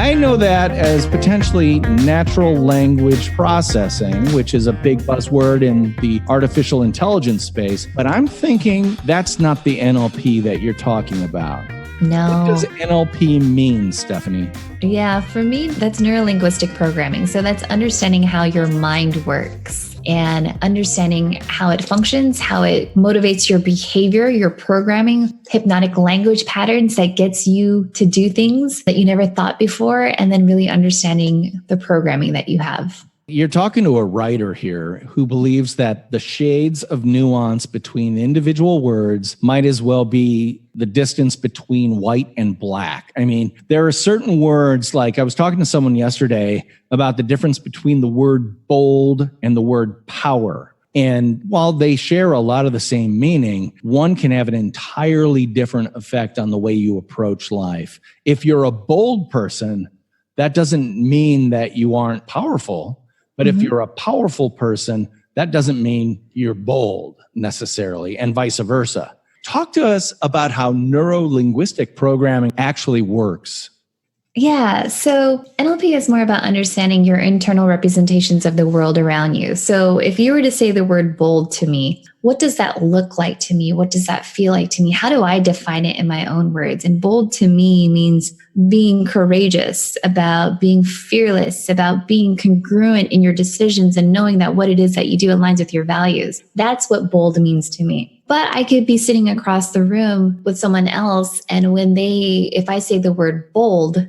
I know that as potentially natural language processing, which is a big buzzword in the artificial intelligence space, but I'm thinking that's not the NLP that you're talking about. No. What does NLP mean, Stephanie? Yeah, for me, that's neuro-linguistic programming. So that's understanding how your mind works and understanding how it functions, how it motivates your behavior, your programming, hypnotic language patterns that gets you to do things that you never thought before, and then really understanding the programming that you have. You're talking to a writer here who believes that the shades of nuance between individual words might as well be the distance between white and black. I mean, there are certain words, like I was talking to someone yesterday about the difference between the word bold and the word power. And while they share a lot of the same meaning, one can have an entirely different effect on the way you approach life. If you're a bold person, that doesn't mean that you aren't powerful. But if you're a powerful person, that doesn't mean you're bold necessarily, and vice versa. Talk to us about how neuro-linguistic programming actually works. Yeah, so NLP is more about understanding your internal representations of the world around you. So if you were to say the word bold to me, what does that look like to me? What does that feel like to me? How do I define it in my own words? And bold to me means being courageous, about being fearless, about being congruent in your decisions and knowing that what it is that you do aligns with your values. That's what bold means to me. But I could be sitting across the room with someone else, and if I say the word bold,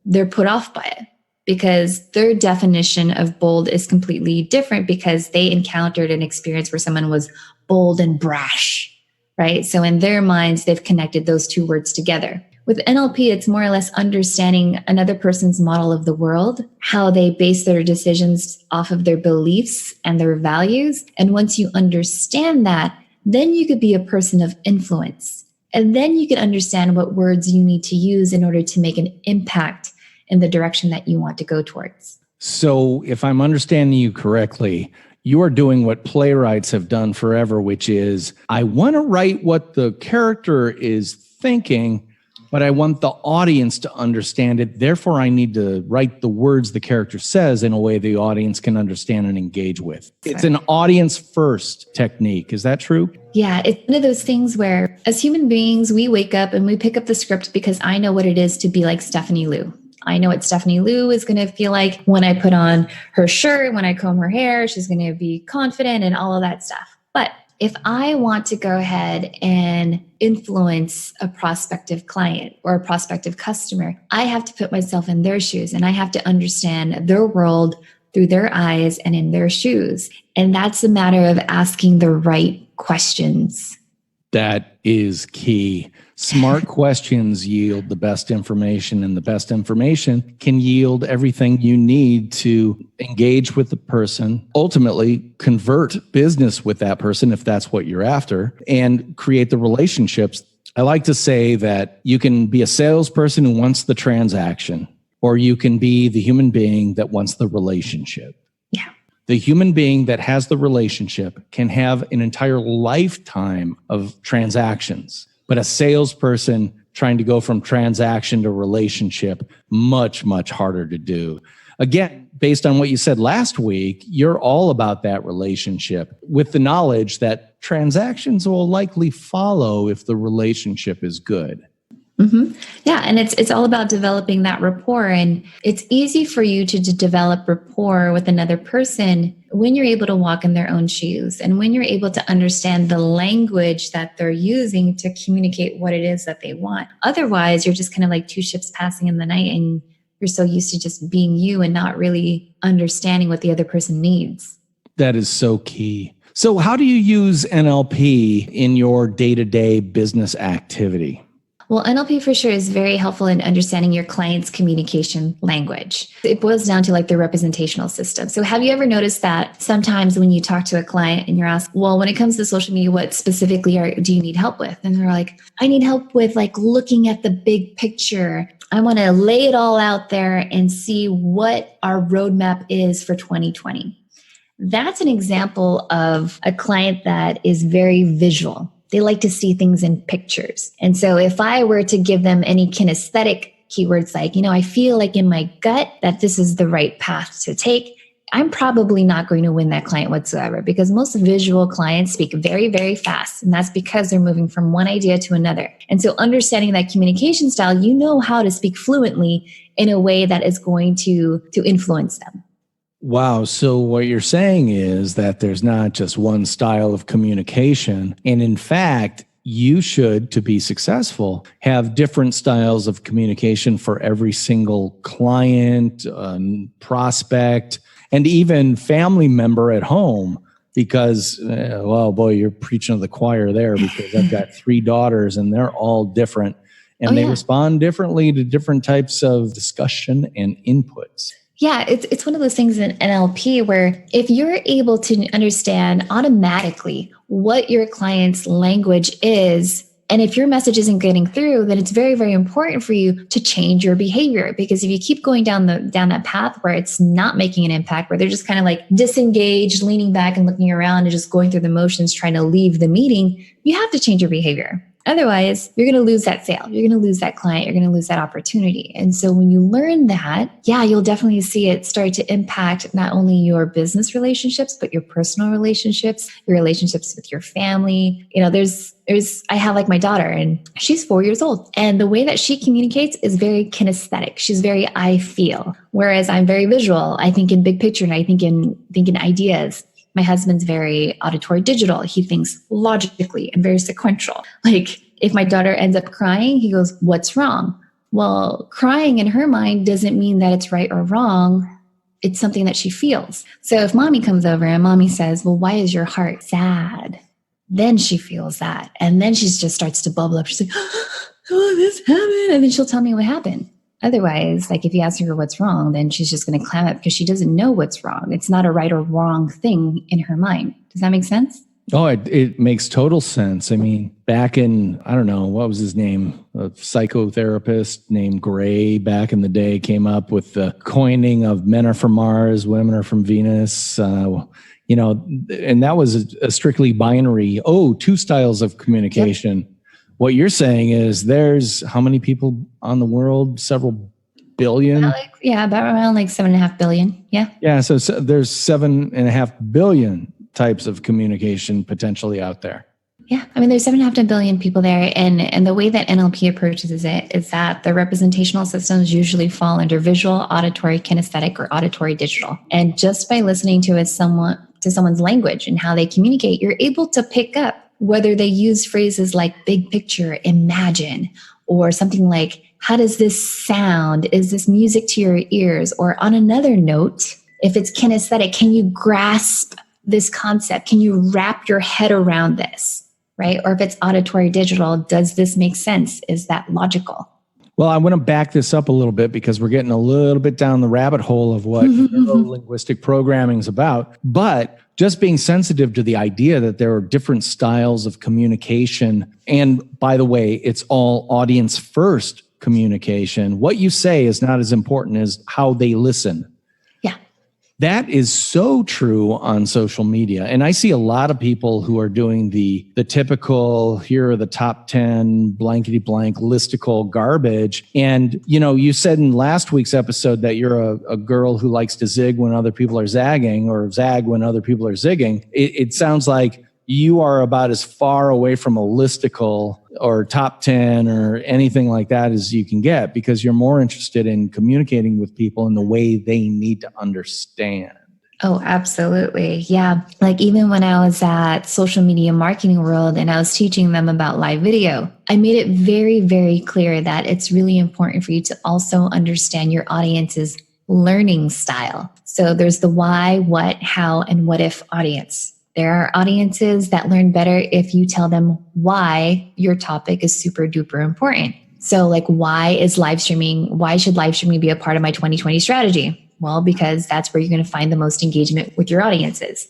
they're put off by it because their definition of bold is completely different because they encountered an experience where someone was bold and brash, right? So in their minds, they've connected those two words together. With NLP, it's more or less understanding another person's model of the world, how they base their decisions off of their beliefs and their values. And once you understand that, then you could be a person of influence. And then you can understand what words you need to use in order to make an impact in the direction that you want to go towards. So if I'm understanding you correctly, you are doing what playwrights have done forever, which is I want to write what the character is thinking, but I want the audience to understand it. Therefore, I need to write the words the character says in a way the audience can understand and engage with. It's an audience first technique. Is that true? Yeah, it's one of those things where as human beings, we wake up and we pick up the script because I know what it is to be like Stephanie Liu. I know what Stephanie Liu is going to feel like when I put on her shirt, when I comb her hair, she's going to be confident and all of that stuff. But if I want to go ahead and influence a prospective client or a prospective customer, I have to put myself in their shoes and I have to understand their world through their eyes and in their shoes. And that's a matter of asking the right questions. That is key. Smart questions yield the best information, and the best information can yield everything you need to engage with the person, ultimately convert business with that person if that's what you're after, and create the relationships. I like to say that you can be a salesperson who wants the transaction, or you can be the human being that wants the relationship. Yeah. The human being that has the relationship can have an entire lifetime of transactions. But a salesperson trying to go from transaction to relationship, much, much harder to do. Again, based on what you said last week, you're all about that relationship with the knowledge that transactions will likely follow if the relationship is good. Mm-hmm. Yeah, and it's all about developing that rapport. And it's easy for you to develop rapport with another person when you're able to walk in their own shoes and when you're able to understand the language that they're using to communicate what it is that they want. Otherwise, you're just kind of like two ships passing in the night and you're so used to just being you and not really understanding what the other person needs. That is so key. So how do you use NLP in your day-to-day business activity? Well, NLP for sure is very helpful in understanding your client's communication language. It boils down to like the representational system. So have you ever noticed that sometimes when you talk to a client and you're asked, well, when it comes to social media, what specifically do you need help with? And they're like, I need help with like looking at the big picture. I want to lay it all out there and see what our roadmap is for 2020. That's an example of a client that is very visual. They like to see things in pictures. And so if I were to give them any kinesthetic keywords like, I feel like in my gut that this is the right path to take, I'm probably not going to win that client whatsoever, because most visual clients speak very, very fast. And that's because they're moving from one idea to another. And so understanding that communication style, you know how to speak fluently in a way that is going to influence them. Wow. So what you're saying is that there's not just one style of communication. And in fact, you should, to be successful, have different styles of communication for every single client, prospect, and even family member at home, because, well, boy, you're preaching to the choir there, because I've got 3 daughters and they're all different, and they respond differently to different types of discussion and inputs. Yeah, it's one of those things in NLP where if you're able to understand automatically what your client's language is, and if your message isn't getting through, then it's very, very important for you to change your behavior. Because if you keep going down that path where it's not making an impact, where they're just kind of like disengaged, leaning back and looking around and just going through the motions, trying to leave the meeting, you have to change your behavior. Otherwise, you're going to lose that sale. You're going to lose that client. You're going to lose that opportunity. And so when you learn that, you'll definitely see it start to impact not only your business relationships, but your personal relationships, your relationships with your family. I have like my daughter, and she's 4 years old. And the way that she communicates is very kinesthetic. She's very I feel, whereas I'm very visual. I think in big picture, and I think in ideas. My husband's very auditory digital. He thinks logically and very sequential. Like if my daughter ends up crying, he goes, "What's wrong?" Well, crying in her mind doesn't mean that it's right or wrong. It's something that she feels. So if mommy comes over and mommy says, "Well, why is your heart sad?" Then she feels that. And then she just starts to bubble up. She's like, "Oh, this happened." And then she'll tell me what happened. Otherwise, like if you ask her what's wrong, then she's just going to clam up because she doesn't know what's wrong. It's not a right or wrong thing in her mind. Does that make sense? Oh, it makes total sense. I mean, back in, I don't know, what was his name? A psychotherapist named Gray back in the day came up with the coining of men are from Mars, women are from Venus. And that was a strictly binary, 2 styles of communication. Yep. What you're saying is there's how many people on the world? Several billion? About around like 7.5 billion. Yeah. Yeah. So there's 7.5 billion types of communication potentially out there. Yeah. I mean, there's 7.5 billion people there. And the way that NLP approaches it is that the representational systems usually fall under visual, auditory, kinesthetic, or auditory digital. And just by listening to someone's language and how they communicate, you're able to pick up whether they use phrases like big picture, imagine, or something like, how does this sound? Is this music to your ears? Or on another note, if it's kinesthetic, can you grasp this concept? Can you wrap your head around this, right? Or if it's auditory digital, does this make sense? Is that logical? Well, I want to back this up a little bit because we're getting a little bit down the rabbit hole of what neuro-linguistic programming is about. But just being sensitive to the idea that there are different styles of communication. And by the way, it's all audience first communication. What you say is not as important as how they listen. Yeah. That is so true on social media. And I see a lot of people who are doing the typical, here are the top 10 blankety blank listicle garbage. And, you said in last week's episode that you're a girl who likes to zig when other people are zagging, or zag when other people are zigging. It sounds like you are about as far away from a listicle or top 10 or anything like that as you can get, because you're more interested in communicating with people in the way they need to understand. Oh, absolutely. Yeah. Like even when I was at Social Media Marketing World and I was teaching them about live video, I made it very, very clear that it's really important for you to also understand your audience's learning style. So there's the why, what, how, and what if audience. There are audiences that learn better if you tell them why your topic is super duper important. So like, why should live streaming be a part of my 2020 strategy? Well, because that's where you're going to find the most engagement with your audiences.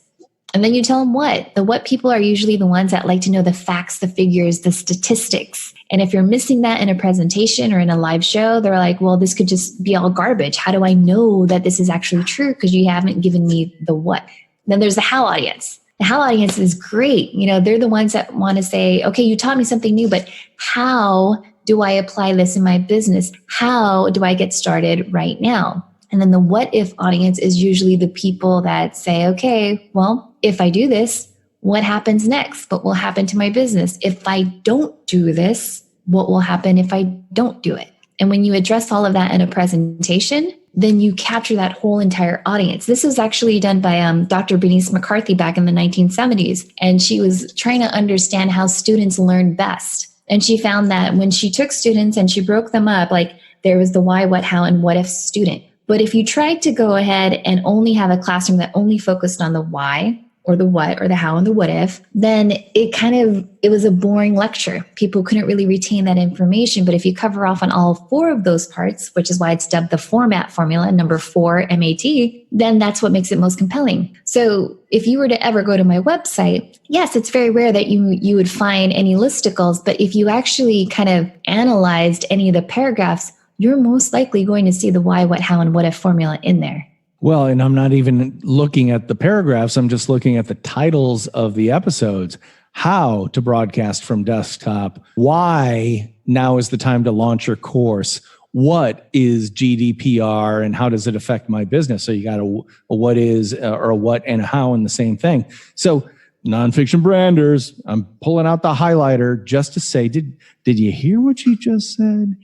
And then you tell them what. The what people are usually the ones that like to know the facts, the figures, the statistics. And if you're missing that in a presentation or in a live show, they're like, well, this could just be all garbage. How do I know that this is actually true? Because you haven't given me the what. Then there's the how audience. The how audience is great. They're the ones that want to say, okay, you taught me something new, but how do I apply this in my business? How do I get started right now? And then the what if audience is usually the people that say, okay, well, if I do this, what happens next? What will happen to my business? If I don't do this, what will happen if I don't do it? And when you address all of that in a presentation, then you capture that whole entire audience. This was actually done by Dr. Bernice McCarthy back in the 1970s. And she was trying to understand how students learn best. And she found that when she took students and she broke them up, like there was the why, what, how, and what if student. But if you tried to go ahead and only have a classroom that only focused on the why or the what or the how and the what if, then it was a boring lecture. People couldn't really retain that information. But if you cover off on all 4 of those parts, which is why it's dubbed the format formula, number 4, MAT, then that's what makes it most compelling. So if you were to ever go to my website, yes, it's very rare that you would find any listicles, but if you actually kind of analyzed any of the paragraphs, you're most likely going to see the why, what, how, and what if formula in there. Well, and I'm not even looking at the paragraphs. I'm just looking at the titles of the episodes. How to broadcast from desktop. Why now is the time to launch your course. What is GDPR and how does it affect my business? So you got a what is or a what and a how in the same thing. So nonfiction branders, I'm pulling out the highlighter just to say, did you hear what you just said?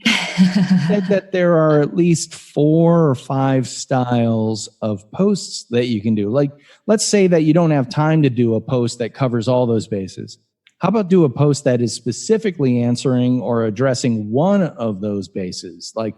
Said that there are at least 4 or 5 styles of posts that you can do. Like, let's say that you don't have time to do a post that covers all those bases. How about do a post that is specifically answering or addressing one of those bases? Like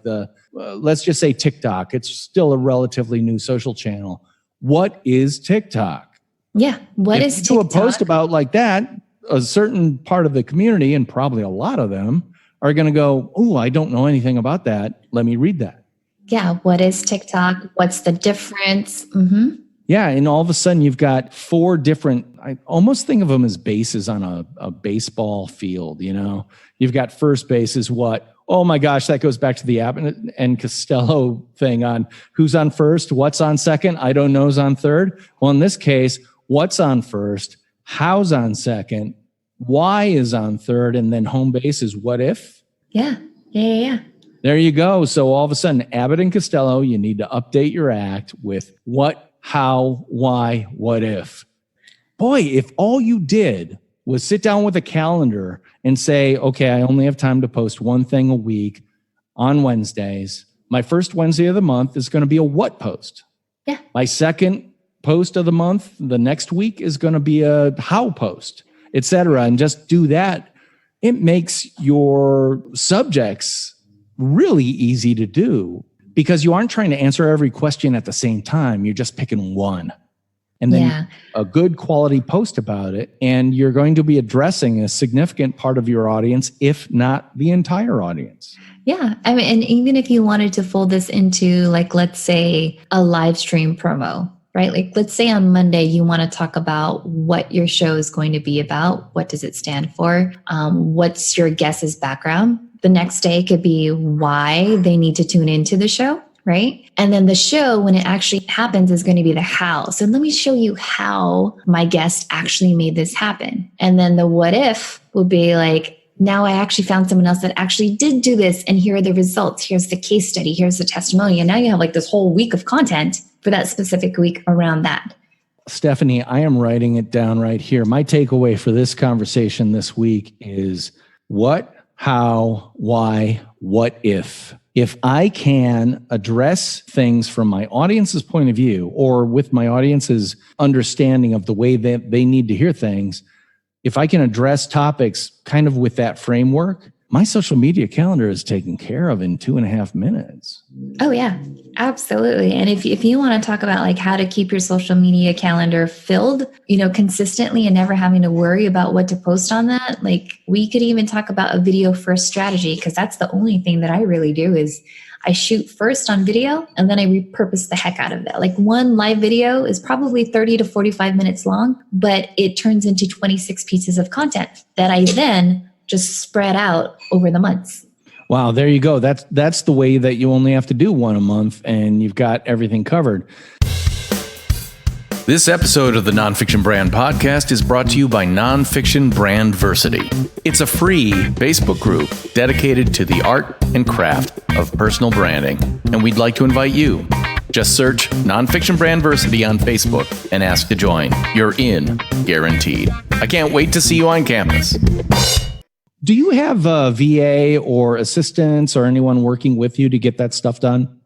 let's just say TikTok. It's still a relatively new social channel. What is TikTok? Yeah. What is TikTok? If you do a post about like that, a certain part of the community, and probably a lot of them, are going to go, oh, I don't know anything about that. Let me read that. Yeah. What is TikTok? What's the difference? Mm-hmm. Yeah. And all of a sudden you've got 4 different, I almost think of them as bases on a baseball field. You know, you've got first base is what? Oh my gosh, that goes back to the Abbott and Costello thing on who's on first, what's on second, I don't know's on third. Well, in this case, what's on first, how's on second, why is on third, and then home base is what if? Yeah. There you go. So all of a sudden, Abbott and Costello, you need to update your act with what, how, why, what if. Boy, if all you did was sit down with a calendar and say, okay, I only have time to post one thing a week on Wednesdays. My first Wednesday of the month is going to be a what post. Yeah. My second post of the month, the next week, is going to be a how post, etc. And just do that. It makes your subjects really easy to do because you aren't trying to answer every question at the same time. You're just picking one. And then a good quality post about it. And you're going to be addressing a significant part of your audience, if not the entire audience. Yeah. I mean, and even if you wanted to fold this into, like, let's say a live stream promo, right? Like, let's say on Monday, you want to talk about what your show is going to be about. What does it stand for? What's your guest's background? The next day could be why they need to tune into the show, right? And then the show, when it actually happens, is going to be the how. So let me show you how my guest actually made this happen. And then the what if will be like, now I actually found someone else that actually did do this. And here are the results. Here's the case study. Here's the testimony. And now you have like this whole week of content for that specific week around that. Stephanie, I am writing it down right here. My takeaway for this conversation this week is what, how, why, what if. If I can address things from my audience's point of view or with my audience's understanding of the way that they need to hear things, if I can address topics kind of with that framework, my social media calendar is taken care of in 2.5 minutes. Oh, yeah, absolutely. And if you want to talk about like how to keep your social media calendar filled, consistently and never having to worry about what to post on that, like we could even talk about a video first strategy, because that's the only thing that I really do is I shoot first on video and then I repurpose the heck out of that. Like one live video is probably 30 to 45 minutes long, but it turns into 26 pieces of content that I then just spread out over the months. Wow, there you go. That's the way that you only have to do one a month and you've got everything covered. This episode of the Nonfiction Brand podcast is brought to you by Nonfiction Brandversity. It's a free Facebook group dedicated to the art and craft of personal branding, and we'd like to invite you. Just search Nonfiction Brandversity on Facebook and ask to join. You're in, guaranteed. I can't wait to see you on campus. Do you have a VA or assistants or anyone working with you to get that stuff done?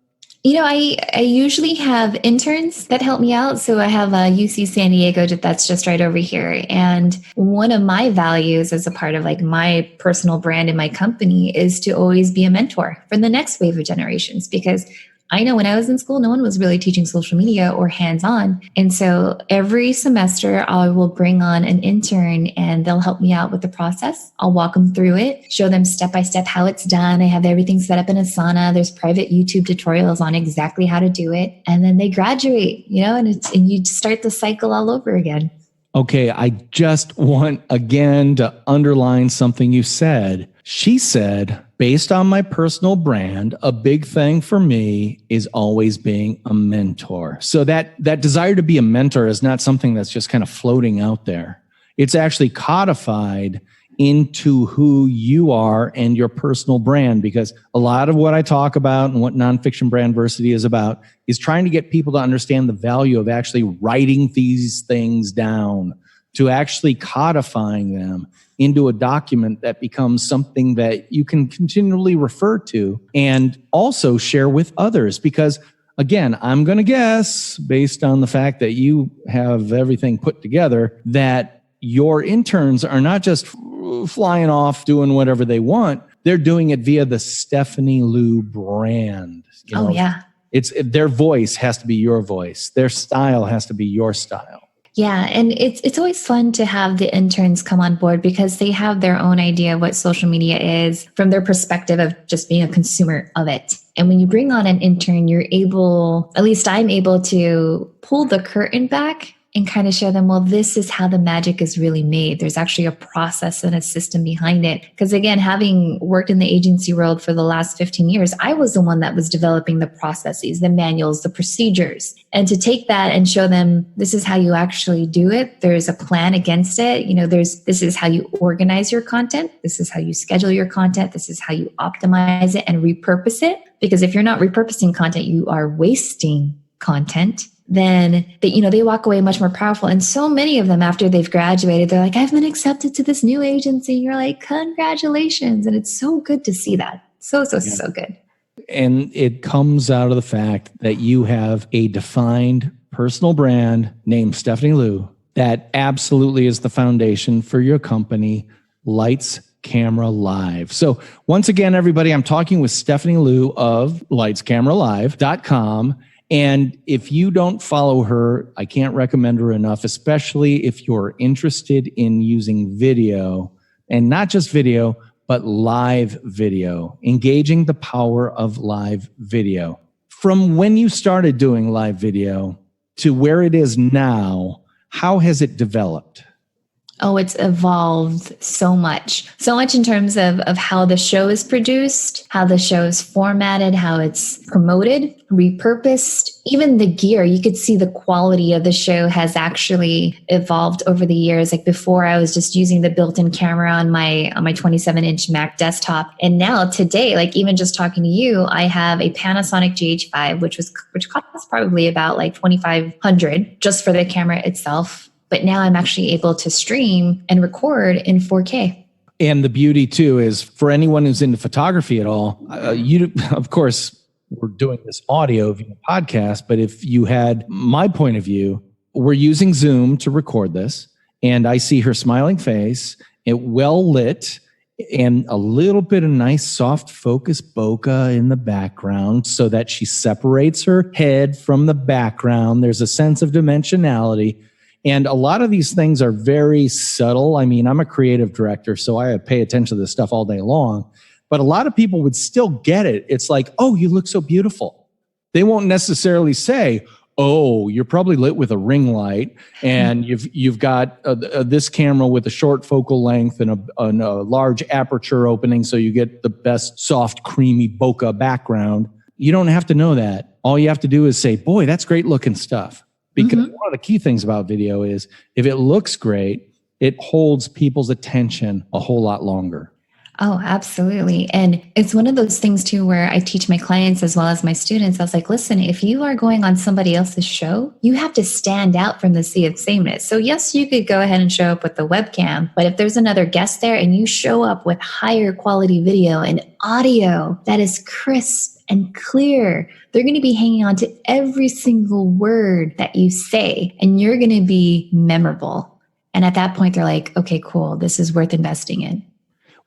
I usually have interns that help me out. So I have a UC San Diego that's just right over here. And one of my values as a part of like my personal brand in my company is to always be a mentor for the next wave of generations, because I know when I was in school, no one was really teaching social media or hands-on. And so every semester I will bring on an intern and they'll help me out with the process. I'll walk them through it, show them step-by-step how it's done. I have everything set up in Asana. There's private YouTube tutorials on exactly how to do it. And then they graduate, and you start the cycle all over again. Okay, I just want again to underline something you said. She said, based on my personal brand, a big thing for me is always being a mentor. So that desire to be a mentor is not something that's just kind of floating out there. It's actually codified into who you are and your personal brand, because a lot of what I talk about and what Nonfiction Brandversity is about is trying to get people to understand the value of actually writing these things down, to actually codifying them into a document that becomes something that you can continually refer to and also share with others. Because again, I'm going to guess, based on the fact that you have everything put together, that your interns are not just flying off doing whatever they want. They're doing it via the Stephanie Liu brand. Oh, yeah. It's their voice has to be your voice. Their style has to be your style. Yeah, and it's always fun to have the interns come on board because they have their own idea of what social media is from their perspective of just being a consumer of it. And when you bring on an intern, you're able, at least I'm able to pull the curtain back and kind of show them, well, this is how the magic is really made. There's actually a process and a system behind it. Because again, having worked in the agency world for the last 15 years, I was the one that was developing the processes, the manuals, the procedures. And to take that and show them, this is how you actually do it. There's a plan against it. This is how you organize your content. This is how you schedule your content. This is how you optimize it and repurpose it. Because if you're not repurposing content, you are wasting content. Then they walk away much more powerful. And so many of them, after they've graduated, they're like, I've been accepted to this new agency. And you're like, congratulations. And it's so good to see that. So good. And it comes out of the fact that you have a defined personal brand named Stephanie Liu that absolutely is the foundation for your company, Lights, Camera, Live. So once again, everybody, I'm talking with Stephanie Liu of lightscameralive.com. And if you don't follow her, I can't recommend her enough, especially if you're interested in using video, and not just video, but live video, engaging the power of live video. From when you started doing live video to where it is now, how has it developed? Oh, it's evolved so much in terms of how the show is produced, how the show is formatted, how it's promoted, repurposed, even the gear. You could see the quality of the show has actually evolved over the years. Like before, I was just using the built-in camera on my 27-inch Mac desktop. And now today, like even just talking to you, I have a Panasonic GH5, which costs probably about like $2,500 just for the camera itself. But now I'm actually able to stream and record in 4K. And the beauty too is for anyone who's into photography at all, of course, we're doing this audio via podcast, but if you had my point of view, we're using Zoom to record this, and I see her smiling face, it well lit, and a little bit of nice soft focus bokeh in the background so that she separates her head from the background. There's a sense of dimensionality. And a lot of these things are very subtle. I mean, I'm a creative director, so I pay attention to this stuff all day long. But a lot of people would still get it. It's like, oh, you look so beautiful. They won't necessarily say, oh, you're probably lit with a ring light, and you've got this camera with a short focal length and a large aperture opening, so you get the best soft, creamy bokeh background. You don't have to know that. All you have to do is say, boy, that's great looking stuff. Because one of the key things about video is if it looks great, it holds people's attention a whole lot longer. Oh, absolutely. And it's one of those things too, where I teach my clients as well as my students. I was like, listen, if you are going on somebody else's show, you have to stand out from the sea of sameness. So yes, you could go ahead and show up with the webcam, but if there's another guest there and you show up with higher quality video and audio that is crisp and clear, they're going to be hanging on to every single word that you say, and you're going to be memorable. And at that point, they're like, okay, cool. This is worth investing in.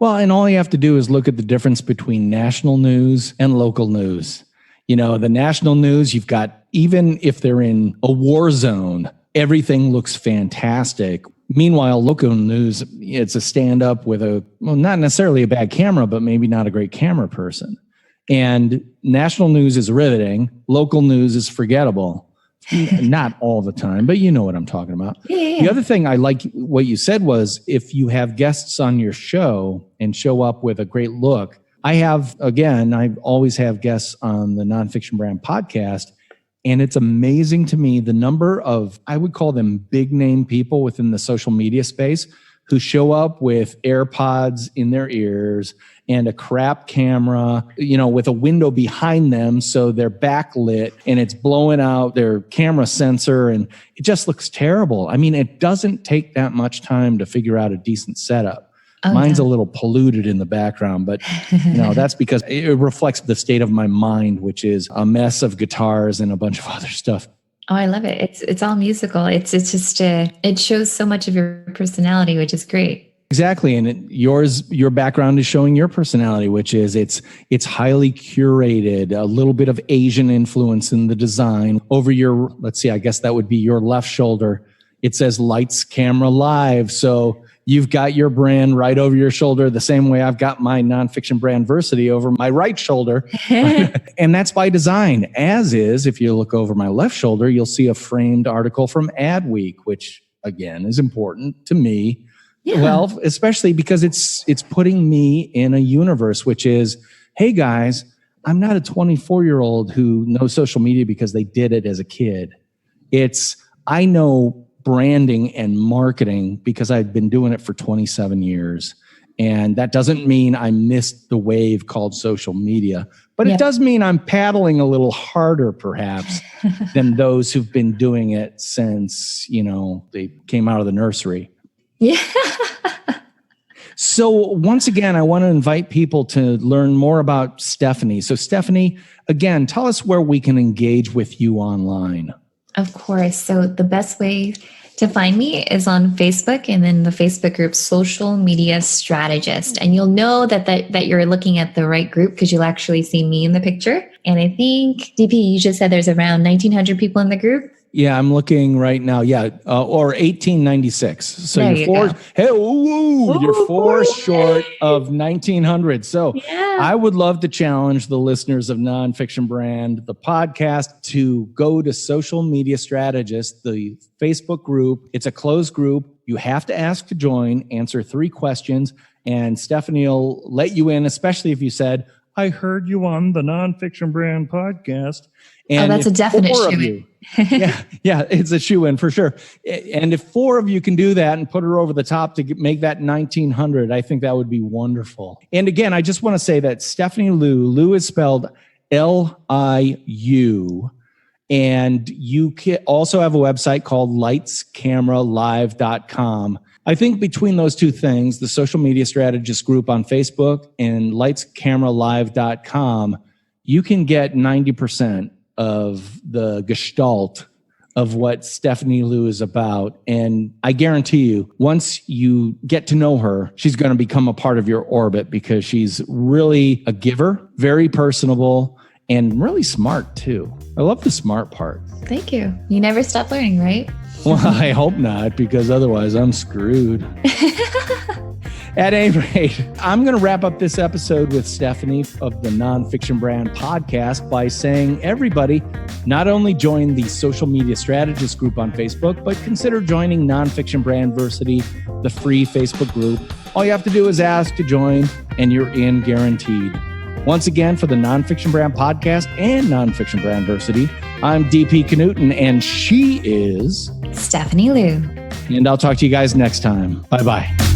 Well, and all you have to do is look at the difference between national news and local news. You know, the national news, you've got, even if they're in a war zone, everything looks fantastic. Meanwhile, local news, it's a stand-up with not necessarily a bad camera, but maybe not a great camera person. And national news is riveting. Local news is forgettable. Not all the time, but you know what I'm talking about. Yeah. The other thing I like what you said was, if you have guests on your show and show up with a great look, I always have guests on the Nonfiction Brand podcast, and it's amazing to me the number of, I would call them big name people within the social media space who show up with AirPods in their ears and a crap camera, with a window behind them so they're backlit and it's blowing out their camera sensor, and it just looks terrible. I mean, it doesn't take that much time to figure out a decent setup. Mine's a little polluted in the background, but that's because it reflects the state of my mind, which is a mess of guitars and a bunch of other stuff. Oh, I love it. It's all musical. It's just it shows so much of your personality, which is great. Exactly. And your background is showing your personality, which is it's highly curated, a little bit of Asian influence in the design. Over your, let's see, I guess that would be your left shoulder. It says Lights, Camera, Live. So you've got your brand right over your shoulder, the same way I've got my Nonfiction Brandversity over my right shoulder. And that's by design. As is, if you look over my left shoulder, you'll see a framed article from Adweek, which again is important to me. Yeah. Well, especially because it's putting me in a universe, which is, hey guys, I'm not a 24-year-old who knows social media because they did it as a kid. I know branding and marketing because I've been doing it for 27 years. And that doesn't mean I missed the wave called social media, but it does mean I'm paddling a little harder perhaps than those who've been doing it since, they came out of the nursery. Yeah. So once again, I want to invite people to learn more about Stephanie. So Stephanie, again, tell us where we can engage with you online. Of course. So the best way to find me is on Facebook, and then the Facebook group Social Media Strategist. And you'll know that you're looking at the right group because you'll actually see me in the picture. And I think, DP, you just said there's around 1,900 people in the group. Yeah, I'm looking right now. Yeah, or 1896. So there you're you're four short of 1900. So I would love to challenge the listeners of Nonfiction Brand, the podcast, to go to Social Media Strategist, the Facebook group. It's a closed group. You have to ask to join, answer 3 questions, and Stephanie will let you in, especially if you said, I heard you on the Nonfiction Brand podcast. And that's a definite shoe-in. Yeah, it's a shoe-in for sure. And if 4 of you can do that and put her over the top to make that 1,900, I think that would be wonderful. And again, I just want to say that Stephanie Liu is spelled Liu. And you can also have a website called lightscameralive.com. I think between those two things, the Social Media Strategist group on Facebook and lightscameralive.com, you can get 90% of the gestalt of what Stephanie Liu is about. And I guarantee you, once you get to know her, she's going to become a part of your orbit because she's really a giver, very personable, and really smart too. I love the smart part. Thank you. You never stop learning, right? Well, I hope not, because otherwise I'm screwed. At any rate, I'm going to wrap up this episode with Stephanie of the Nonfiction Brand podcast by saying, everybody, not only join the Social Media Strategist group on Facebook, but consider joining Nonfiction Brandversity, the free Facebook group. All you have to do is ask to join, and you're in guaranteed. Once again, for the Nonfiction Brand Podcast and Nonfiction Brandversity, I'm DP Knudten, and she is Stephanie Liu. And I'll talk to you guys next time. Bye-bye.